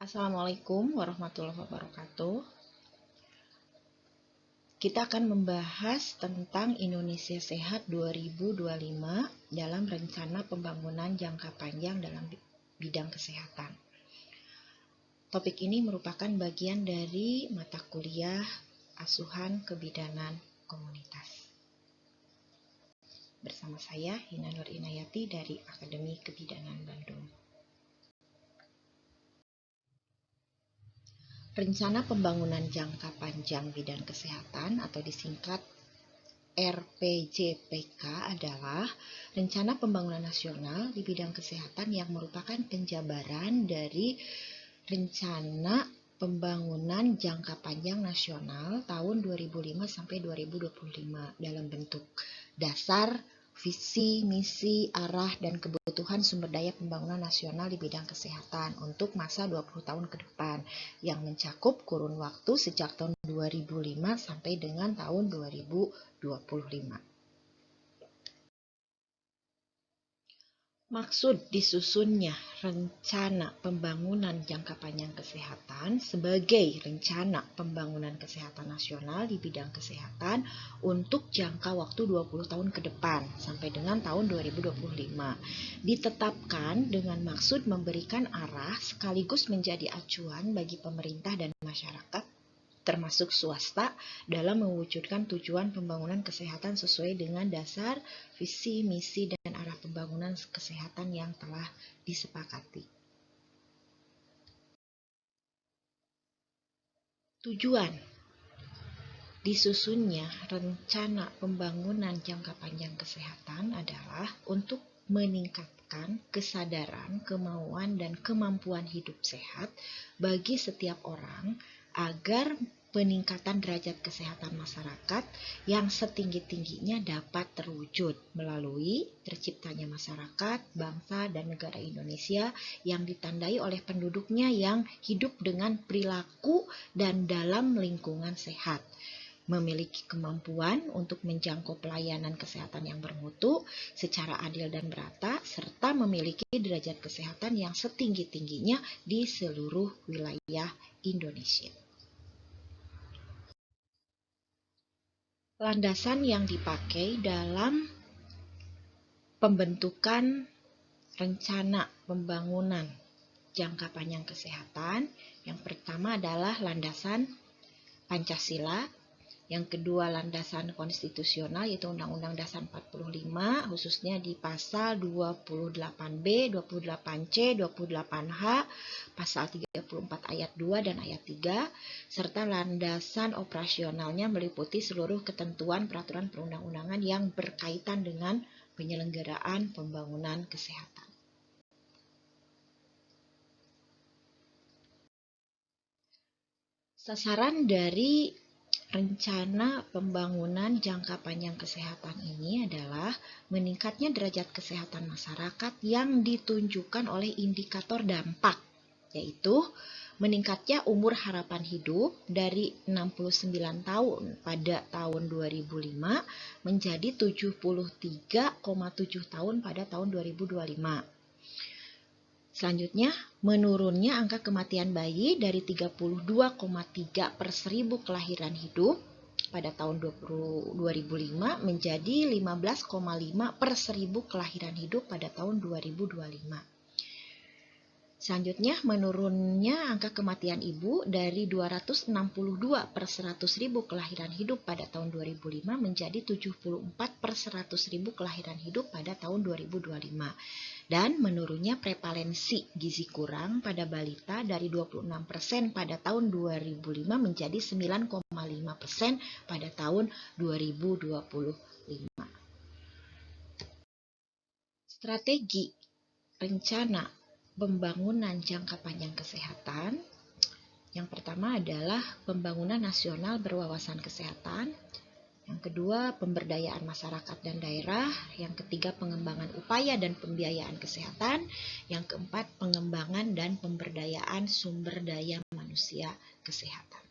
Assalamualaikum warahmatullahi wabarakatuh. Kita akan membahas tentang Indonesia Sehat 2025 dalam rencana pembangunan jangka panjang dalam bidang kesehatan. Topik ini merupakan bagian dari mata kuliah Asuhan Kebidanan Komunitas. Bersama saya, Hina Nur Inayati dari Akademi Kebidanan Bandung. Rencana Pembangunan Jangka Panjang Bidang Kesehatan atau disingkat RPJPK adalah Rencana Pembangunan Nasional di bidang kesehatan yang merupakan penjabaran dari Rencana Pembangunan Jangka Panjang Nasional tahun 2005 sampai 2025 dalam bentuk dasar, visi, misi, arah, dan kebutuhan sumber daya pembangunan nasional di bidang kesehatan untuk masa 20 tahun ke depan yang mencakup kurun waktu sejak tahun 2005 sampai dengan tahun 2025. Maksud disusunnya rencana pembangunan jangka panjang kesehatan sebagai rencana pembangunan kesehatan nasional di bidang kesehatan untuk jangka waktu 20 tahun ke depan sampai dengan tahun 2025. Ditetapkan dengan maksud memberikan arah sekaligus menjadi acuan bagi pemerintah dan masyarakat termasuk swasta dalam mewujudkan tujuan pembangunan kesehatan sesuai dengan dasar, visi, misi, dan arah pembangunan kesehatan yang telah disepakati. Tujuan disusunnya rencana pembangunan jangka panjang kesehatan adalah untuk meningkatkan kesadaran, kemauan, dan kemampuan hidup sehat bagi setiap orang agar peningkatan derajat kesehatan masyarakat yang setinggi-tingginya dapat terwujud melalui terciptanya masyarakat, bangsa, dan negara Indonesia yang ditandai oleh penduduknya yang hidup dengan perilaku dan dalam lingkungan sehat, memiliki kemampuan untuk menjangkau pelayanan kesehatan yang bermutu secara adil dan merata, serta memiliki derajat kesehatan yang setinggi-tingginya di seluruh wilayah Indonesia. Landasan yang dipakai dalam pembentukan rencana pembangunan jangka panjang kesehatan, yang pertama adalah landasan Pancasila, yang kedua landasan konstitusional yaitu Undang-Undang Dasar 45 khususnya di pasal 28B, 28C, 28H, pasal 34 ayat 2 dan ayat 3, serta landasan operasionalnya meliputi seluruh ketentuan peraturan perundang-undangan yang berkaitan dengan penyelenggaraan pembangunan kesehatan. Sasaran dari rencana pembangunan jangka panjang kesehatan ini adalah meningkatnya derajat kesehatan masyarakat yang ditunjukkan oleh indikator dampak, yaitu meningkatnya umur harapan hidup dari 69 tahun pada tahun 2005 menjadi 73,7 tahun pada tahun 2025. Selanjutnya, menurunnya angka kematian bayi dari 32,3 per 1000 kelahiran hidup pada tahun 2005 menjadi 15,5 per 1000 kelahiran hidup pada tahun 2025. Selanjutnya, menurunnya angka kematian ibu dari 262 per 100.000 kelahiran hidup pada tahun 2005 menjadi 74 per 100.000 kelahiran hidup pada tahun 2025. Dan menurunnya prevalensi gizi kurang pada balita dari 26% pada tahun 2005 menjadi 9,5% pada tahun 2025. Strategi rencana pembangunan jangka panjang kesehatan. Yang pertama adalah pembangunan nasional berwawasan kesehatan. Yang kedua, pemberdayaan masyarakat dan daerah. Yang ketiga, pengembangan upaya dan pembiayaan kesehatan. Yang keempat, pengembangan dan pemberdayaan sumber daya manusia kesehatan.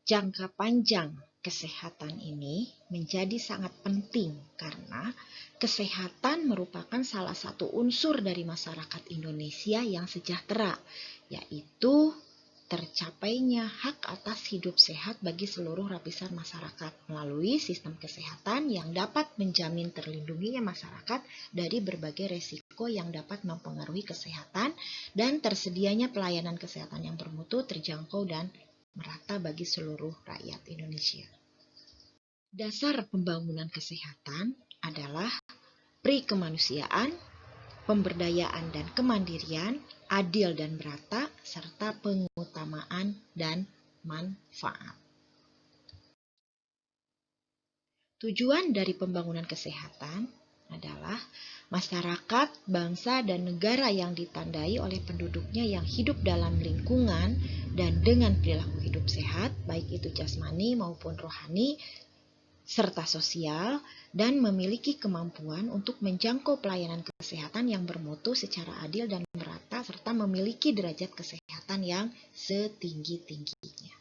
Jangka panjang kesehatan ini menjadi sangat penting karena kesehatan merupakan salah satu unsur dari masyarakat Indonesia yang sejahtera, yaitu tercapainya hak atas hidup sehat bagi seluruh lapisan masyarakat melalui sistem kesehatan yang dapat menjamin terlindunginya masyarakat dari berbagai resiko yang dapat mempengaruhi kesehatan dan tersedianya pelayanan kesehatan yang bermutu, terjangkau, dan merata bagi seluruh rakyat Indonesia. Dasar pembangunan kesehatan adalah pri-kemanusiaan, pemberdayaan dan kemandirian, adil dan merata, serta pengutamaan dan manfaat. Tujuan dari pembangunan kesehatan adalah masyarakat, bangsa, dan negara yang ditandai oleh penduduknya yang hidup dalam lingkungan dan dengan perilaku hidup sehat, baik itu jasmani maupun rohani, serta sosial, dan memiliki kemampuan untuk menjangkau pelayanan kesehatan yang bermutu secara adil dan merata, serta memiliki derajat kesehatan yang setinggi-tingginya.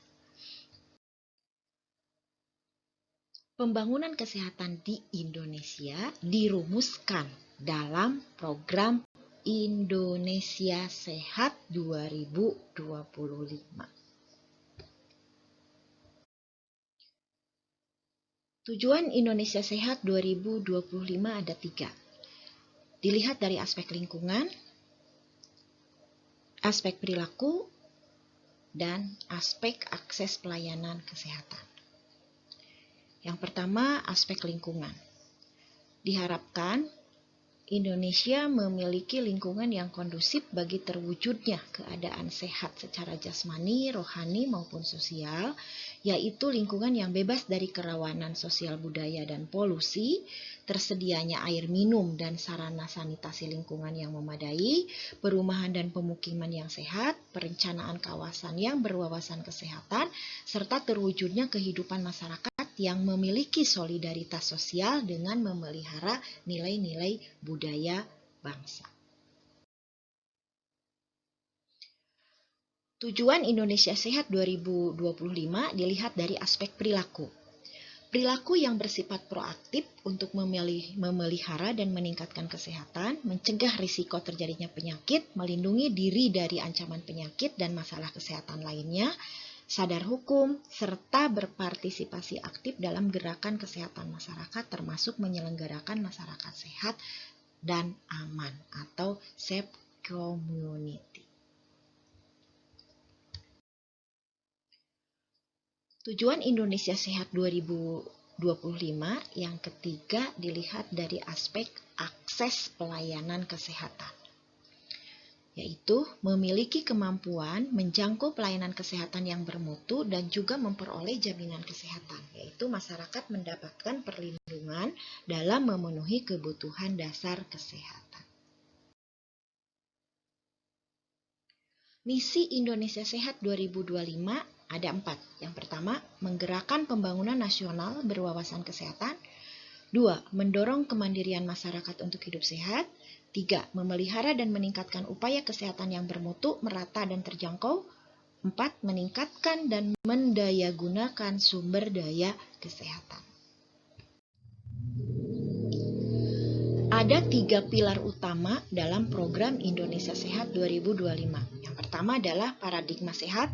Pembangunan kesehatan di Indonesia dirumuskan dalam program Indonesia Sehat 2025. Tujuan Indonesia Sehat 2025 ada 3. Dilihat dari aspek lingkungan, aspek perilaku, dan aspek akses pelayanan kesehatan. Yang pertama, aspek lingkungan. Diharapkan Indonesia memiliki lingkungan yang kondusif bagi terwujudnya keadaan sehat secara jasmani, rohani, maupun sosial, yaitu lingkungan yang bebas dari kerawanan sosial budaya dan polusi, tersedianya air minum dan sarana sanitasi lingkungan yang memadai, perumahan dan pemukiman yang sehat, perencanaan kawasan yang berwawasan kesehatan, serta terwujudnya kehidupan masyarakat yang memiliki solidaritas sosial dengan memelihara nilai-nilai budaya bangsa. Tujuan Indonesia Sehat 2025 dilihat dari aspek perilaku. Perilaku yang bersifat proaktif untuk memelihara dan meningkatkan kesehatan, mencegah risiko terjadinya penyakit, melindungi diri dari ancaman penyakit dan masalah kesehatan lainnya, sadar hukum, serta berpartisipasi aktif dalam gerakan kesehatan masyarakat termasuk menyelenggarakan masyarakat sehat dan aman atau safe community. Tujuan Indonesia Sehat 2025 yang ketiga dilihat dari aspek akses pelayanan kesehatan, yaitu memiliki kemampuan menjangkau pelayanan kesehatan yang bermutu dan juga memperoleh jaminan kesehatan, yaitu masyarakat mendapatkan perlindungan dalam memenuhi kebutuhan dasar kesehatan. Misi Indonesia Sehat 2025 ada 4. Yang pertama, menggerakkan pembangunan nasional berwawasan kesehatan. 2. Mendorong kemandirian masyarakat untuk hidup sehat. 3. Memelihara dan meningkatkan upaya kesehatan yang bermutu, merata, dan terjangkau. 4. Meningkatkan dan mendayagunakan sumber daya kesehatan. Ada 3 pilar utama dalam program Indonesia Sehat 2025. Yang pertama adalah paradigma sehat.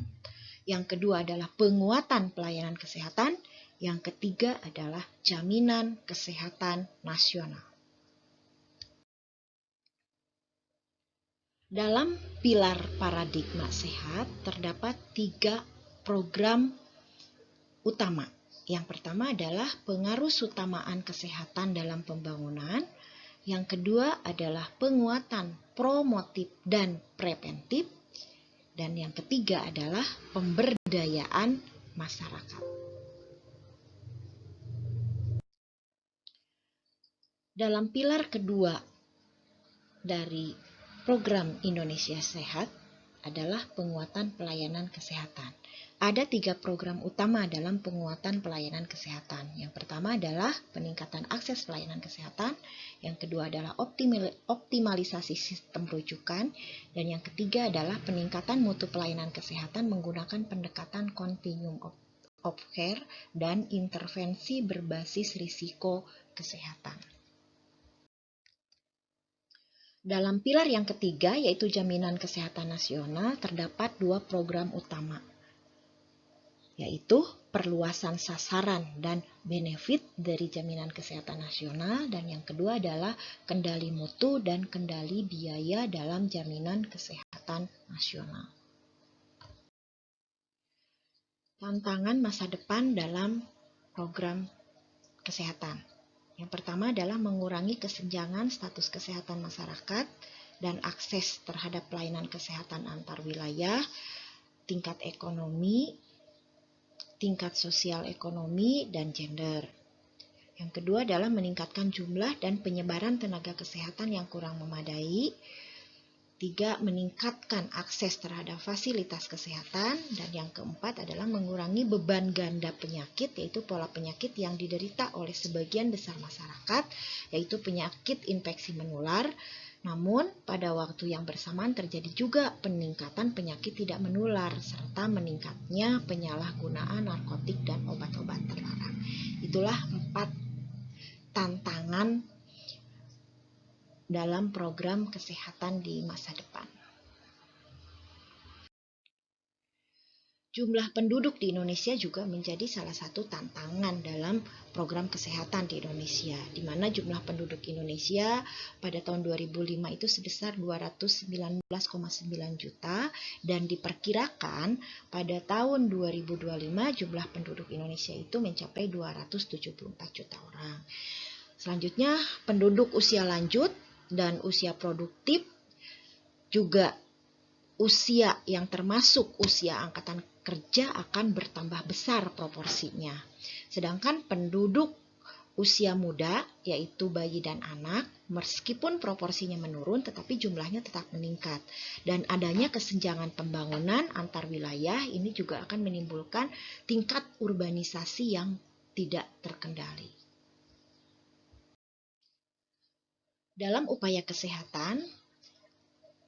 Yang kedua adalah penguatan pelayanan kesehatan. Yang ketiga adalah jaminan kesehatan nasional. Dalam pilar paradigma sehat terdapat 3 program utama. Yang pertama adalah pengarusutamaan kesehatan dalam pembangunan. Yang kedua adalah penguatan promotif dan preventif. Dan yang ketiga adalah pemberdayaan masyarakat. Dalam pilar kedua dari program Indonesia Sehat adalah penguatan pelayanan kesehatan. Ada 3 program utama dalam penguatan pelayanan kesehatan. Yang pertama adalah peningkatan akses pelayanan kesehatan. Yang kedua adalah optimalisasi sistem rujukan. Dan yang ketiga adalah peningkatan mutu pelayanan kesehatan menggunakan pendekatan continuum of care, dan intervensi berbasis risiko kesehatan. Dalam pilar yang ketiga, yaitu jaminan kesehatan nasional, terdapat 2 program utama, yaitu perluasan sasaran dan benefit dari jaminan kesehatan nasional, dan yang kedua adalah kendali mutu dan kendali biaya dalam jaminan kesehatan nasional. Tantangan masa depan dalam program kesehatan. Yang pertama adalah mengurangi kesenjangan status kesehatan masyarakat dan akses terhadap pelayanan kesehatan antar wilayah, tingkat ekonomi, tingkat sosial ekonomi, dan gender. Yang kedua adalah meningkatkan jumlah dan penyebaran tenaga kesehatan yang kurang memadai. 3. Meningkatkan akses terhadap fasilitas kesehatan. Dan yang keempat adalah mengurangi beban ganda penyakit, yaitu pola penyakit yang diderita oleh sebagian besar masyarakat, yaitu penyakit infeksi menular. Namun, pada waktu yang bersamaan terjadi juga peningkatan penyakit tidak menular, serta meningkatnya penyalahgunaan narkotik dan obat-obat terlarang. Itulah 4 tantangan dalam program kesehatan di masa depan. Jumlah penduduk di Indonesia juga menjadi salah satu tantangan dalam program kesehatan di Indonesia, di mana jumlah penduduk Indonesia pada tahun 2005 itu sebesar 219,9 juta, dan diperkirakan pada tahun 2025 jumlah penduduk Indonesia itu mencapai 274 juta orang. Selanjutnya, penduduk usia lanjut dan usia produktif, juga usia yang termasuk usia angkatan kerja akan bertambah besar proporsinya. Sedangkan penduduk usia muda, yaitu bayi dan anak, meskipun proporsinya menurun, tetapi jumlahnya tetap meningkat. Dan adanya kesenjangan pembangunan antar wilayah ini juga akan menimbulkan tingkat urbanisasi yang tidak terkendali. Dalam upaya kesehatan,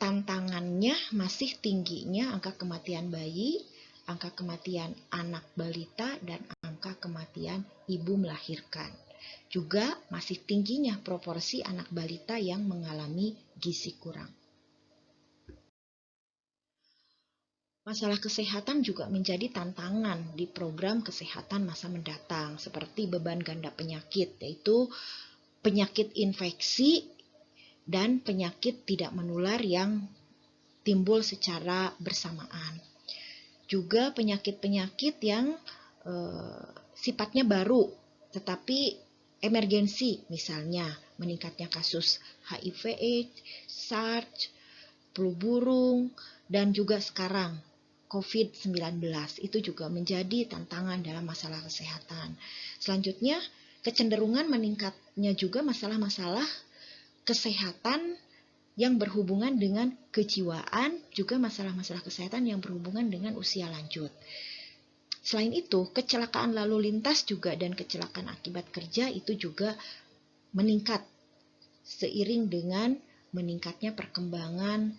tantangannya masih tingginya angka kematian bayi, angka kematian anak balita, dan angka kematian ibu melahirkan. Juga masih tingginya proporsi anak balita yang mengalami gizi kurang. Masalah kesehatan juga menjadi tantangan di program kesehatan masa mendatang, seperti beban ganda penyakit, yaitu penyakit infeksi dan penyakit tidak menular yang timbul secara bersamaan. Juga penyakit-penyakit yang sifatnya baru tetapi emergensi, misalnya meningkatnya kasus HIV/AIDS, SARS, flu burung, dan juga sekarang COVID-19. Itu juga menjadi tantangan dalam masalah kesehatan. Selanjutnya, kecenderungan meningkatnya juga masalah-masalah kesehatan yang berhubungan dengan kejiwaan, juga masalah-masalah kesehatan yang berhubungan dengan usia lanjut. Selain itu, kecelakaan lalu lintas juga dan kecelakaan akibat kerja itu juga meningkat seiring dengan meningkatnya perkembangan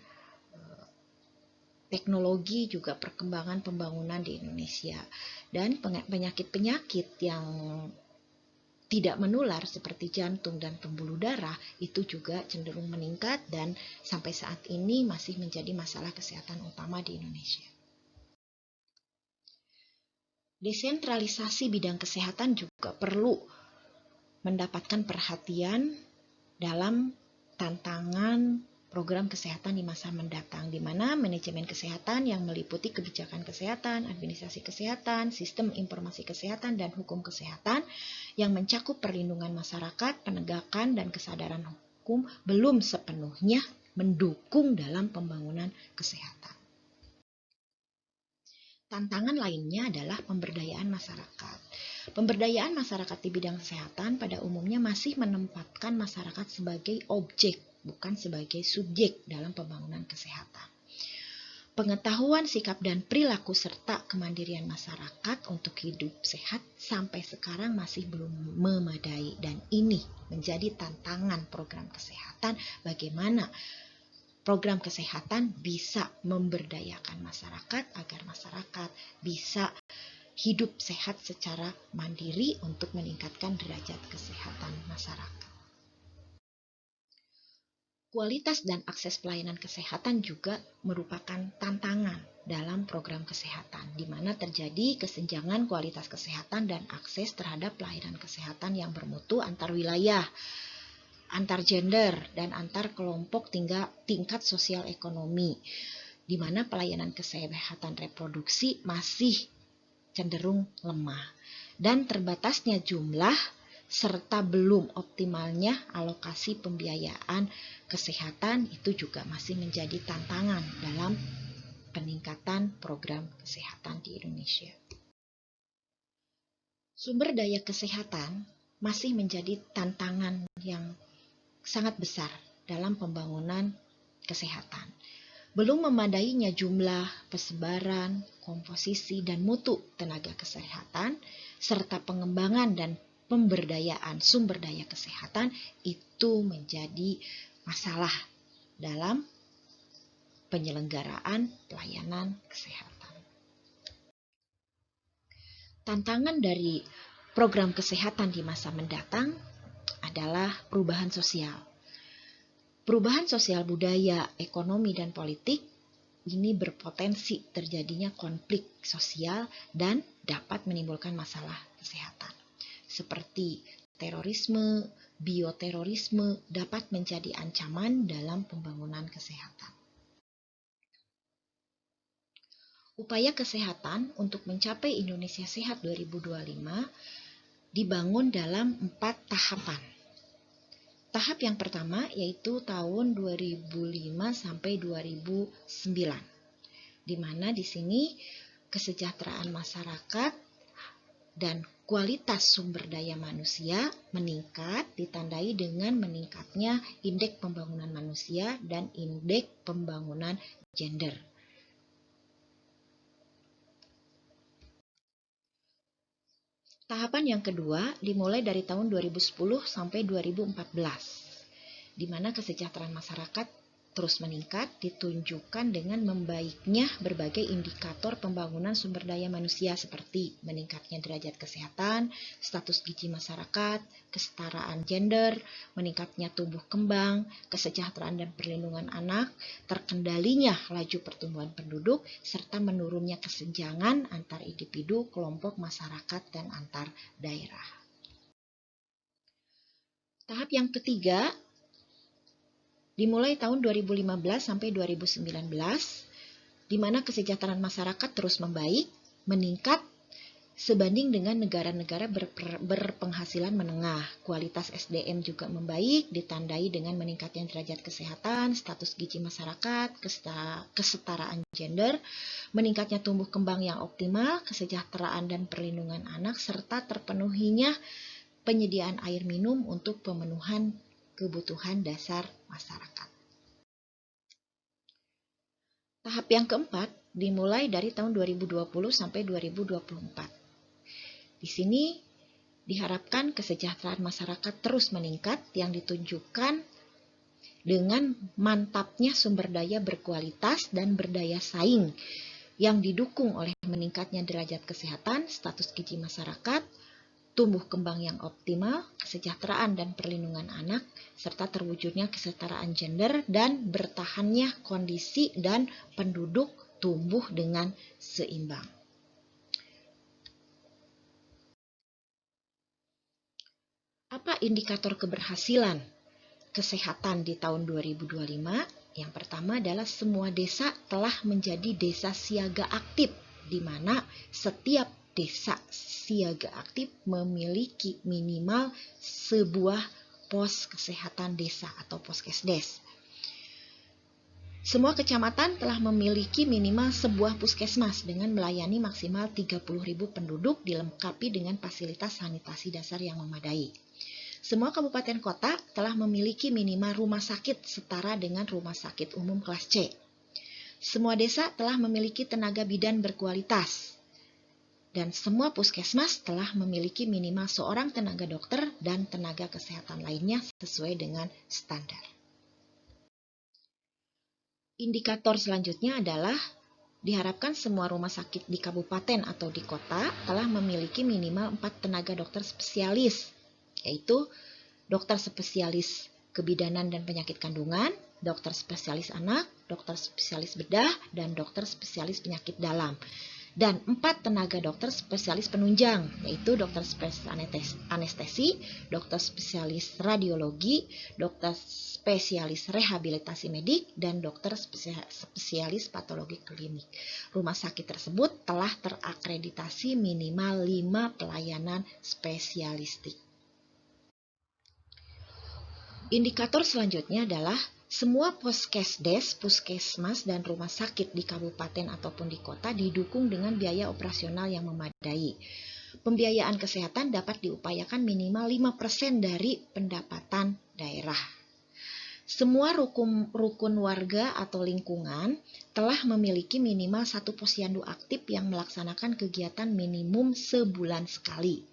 teknologi, juga perkembangan pembangunan di Indonesia. Dan penyakit-penyakit yang tidak menular seperti jantung dan pembuluh darah itu juga cenderung meningkat dan sampai saat ini masih menjadi masalah kesehatan utama di Indonesia. Desentralisasi bidang kesehatan juga perlu mendapatkan perhatian dalam tantangan program kesehatan di masa mendatang, di mana manajemen kesehatan yang meliputi kebijakan kesehatan, administrasi kesehatan, sistem informasi kesehatan, dan hukum kesehatan yang mencakup perlindungan masyarakat, penegakan, dan kesadaran hukum belum sepenuhnya mendukung dalam pembangunan kesehatan. Tantangan lainnya adalah pemberdayaan masyarakat. Pemberdayaan masyarakat di bidang kesehatan pada umumnya masih menempatkan masyarakat sebagai objek, bukan sebagai subjek dalam pembangunan kesehatan. Pengetahuan, sikap, dan perilaku serta kemandirian masyarakat untuk hidup sehat sampai sekarang masih belum memadai, dan ini menjadi tantangan program kesehatan. Bagaimana program kesehatan bisa memberdayakan masyarakat agar masyarakat bisa hidup sehat secara mandiri untuk meningkatkan derajat kesehatan masyarakat. Kualitas dan akses pelayanan kesehatan juga merupakan tantangan dalam program kesehatan, di mana terjadi kesenjangan kualitas kesehatan dan akses terhadap pelayanan kesehatan yang bermutu antar wilayah, antar gender, dan antar kelompok tingkat sosial ekonomi, di mana pelayanan kesehatan reproduksi masih cenderung lemah, dan terbatasnya jumlah serta belum optimalnya alokasi pembiayaan kesehatan itu juga masih menjadi tantangan dalam peningkatan program kesehatan di Indonesia. Sumber daya kesehatan masih menjadi tantangan yang sangat besar dalam pembangunan kesehatan. Belum memadainya jumlah, persebaran, komposisi, dan mutu tenaga kesehatan, serta pengembangan dan pemberdayaan sumber daya kesehatan itu menjadi masalah dalam penyelenggaraan pelayanan kesehatan. Tantangan dari program kesehatan di masa mendatang adalah perubahan sosial. Perubahan sosial budaya, ekonomi, dan politik ini berpotensi terjadinya konflik sosial dan dapat menimbulkan masalah kesehatan. Seperti terorisme, bioterorisme dapat menjadi ancaman dalam pembangunan kesehatan. Upaya kesehatan untuk mencapai Indonesia Sehat 2025 dibangun dalam 4 tahapan. Tahap yang pertama yaitu tahun 2005 sampai 2009, di mana di sini kesejahteraan masyarakat dan kualitas sumber daya manusia meningkat, ditandai dengan meningkatnya indeks pembangunan manusia dan indeks pembangunan gender. Tahapan yang kedua dimulai dari tahun 2010 sampai 2014, di mana kesejahteraan masyarakat terus meningkat, ditunjukkan dengan membaiknya berbagai indikator pembangunan sumber daya manusia seperti meningkatnya derajat kesehatan, status gizi masyarakat, kesetaraan gender, meningkatnya tumbuh kembang, kesejahteraan dan perlindungan anak, terkendalinya laju pertumbuhan penduduk, serta menurunnya kesenjangan antar individu, kelompok masyarakat, dan antar daerah. Tahap yang ketiga dimulai tahun 2015 sampai 2019, di mana kesejahteraan masyarakat terus membaik, meningkat sebanding dengan negara-negara berpenghasilan menengah. Kualitas SDM juga membaik, ditandai dengan meningkatnya derajat kesehatan, status gizi masyarakat, kesetaraan gender, meningkatnya tumbuh kembang yang optimal, kesejahteraan dan perlindungan anak, serta terpenuhinya penyediaan air minum untuk pemenuhan kebutuhan dasar masyarakat. Tahap yang keempat dimulai dari tahun 2020 sampai 2024. Di sini diharapkan kesejahteraan masyarakat terus meningkat yang ditunjukkan dengan mantapnya sumber daya berkualitas dan berdaya saing yang didukung oleh meningkatnya derajat kesehatan, status gizi masyarakat, tumbuh kembang yang optimal, kesejahteraan dan perlindungan anak, serta terwujudnya kesetaraan gender dan bertahannya kondisi dan penduduk tumbuh dengan seimbang. Apa indikator keberhasilan kesehatan di tahun 2025? Yang pertama adalah semua desa telah menjadi desa siaga aktif, di mana setiap desa siaga aktif memiliki minimal sebuah pos kesehatan desa atau poskesdes. Semua kecamatan telah memiliki minimal sebuah puskesmas dengan melayani maksimal 30.000 penduduk dilengkapi dengan fasilitas sanitasi dasar yang memadai. Semua kabupaten kota telah memiliki minimal rumah sakit setara dengan rumah sakit umum kelas C. Semua desa telah memiliki tenaga bidan berkualitas. Dan semua puskesmas telah memiliki minimal seorang tenaga dokter dan tenaga kesehatan lainnya sesuai dengan standar. Indikator selanjutnya adalah Diharapkan semua rumah sakit di kabupaten atau di kota telah memiliki minimal 4 tenaga dokter spesialis, yaitu dokter spesialis kebidanan dan penyakit kandungan, dokter spesialis anak, dokter spesialis bedah, dan dokter spesialis penyakit dalam. Dan 4 tenaga dokter spesialis penunjang, yaitu dokter spesialis anestesi, dokter spesialis radiologi, dokter spesialis rehabilitasi medik, dan dokter spesialis patologi klinik. Rumah sakit tersebut telah terakreditasi minimal 5 pelayanan spesialistik. Indikator selanjutnya adalah semua puskesdes, puskesmas, dan rumah sakit di kabupaten ataupun di kota didukung dengan biaya operasional yang memadai. Pembiayaan kesehatan dapat diupayakan minimal 5% dari pendapatan daerah. Semua rukun warga atau lingkungan telah memiliki minimal 1 posyandu aktif yang melaksanakan kegiatan minimum sebulan sekali.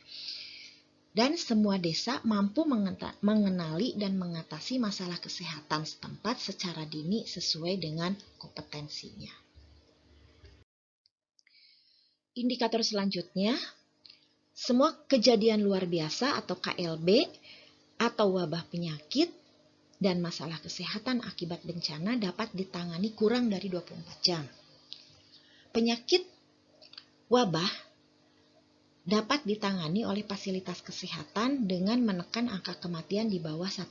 Dan semua desa mampu mengenali dan mengatasi masalah kesehatan setempat secara dini sesuai dengan kompetensinya. Indikator selanjutnya, semua kejadian luar biasa atau KLB atau wabah penyakit dan masalah kesehatan akibat bencana dapat ditangani kurang dari 24 jam. Penyakit wabah dapat ditangani oleh fasilitas kesehatan dengan menekan angka kematian di bawah 1%.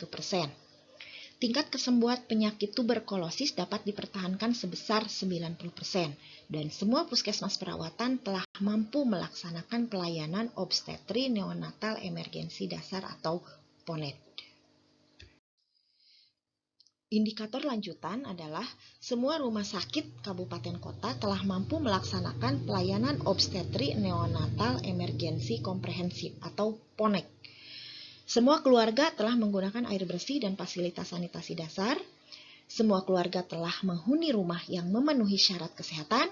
Tingkat kesembuhan penyakit tuberkulosis dapat dipertahankan sebesar 90%, dan semua puskesmas perawatan telah mampu melaksanakan pelayanan obstetri neonatal emergensi dasar atau PONED. Indikator lanjutan adalah semua rumah sakit kabupaten kota telah mampu melaksanakan pelayanan obstetri neonatal emergensi komprehensif atau PONEK. Semua keluarga telah menggunakan air bersih dan fasilitas sanitasi dasar. Semua keluarga telah menghuni rumah yang memenuhi syarat kesehatan.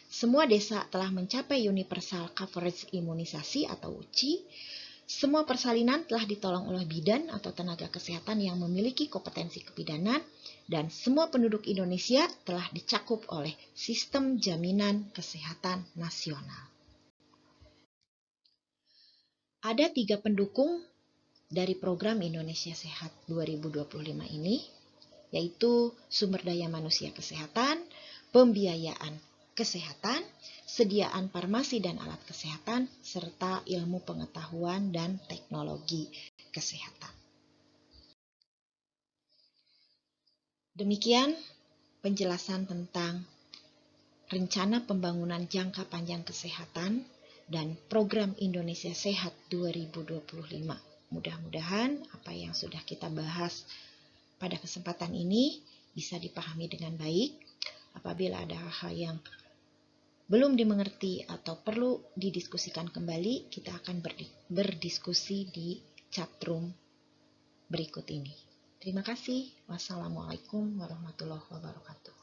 Semua desa telah mencapai universal coverage imunisasi atau UCI. Semua persalinan telah ditolong oleh bidan atau tenaga kesehatan yang memiliki kompetensi kebidanan, dan semua penduduk Indonesia telah dicakup oleh sistem jaminan kesehatan nasional. Ada 3 pendukung dari program Indonesia Sehat 2025 ini, yaitu sumber daya manusia kesehatan, pembiayaan kesehatan, sediaan farmasi dan alat kesehatan, serta ilmu pengetahuan dan teknologi kesehatan. Demikian penjelasan tentang rencana pembangunan jangka panjang kesehatan dan program Indonesia Sehat 2025. Mudah-mudahan apa yang sudah kita bahas pada kesempatan ini bisa dipahami dengan baik. Apabila ada hal yang belum dimengerti atau perlu didiskusikan kembali, kita akan berdiskusi di chatroom berikut ini. Terima kasih. Wassalamualaikum warahmatullahi wabarakatuh.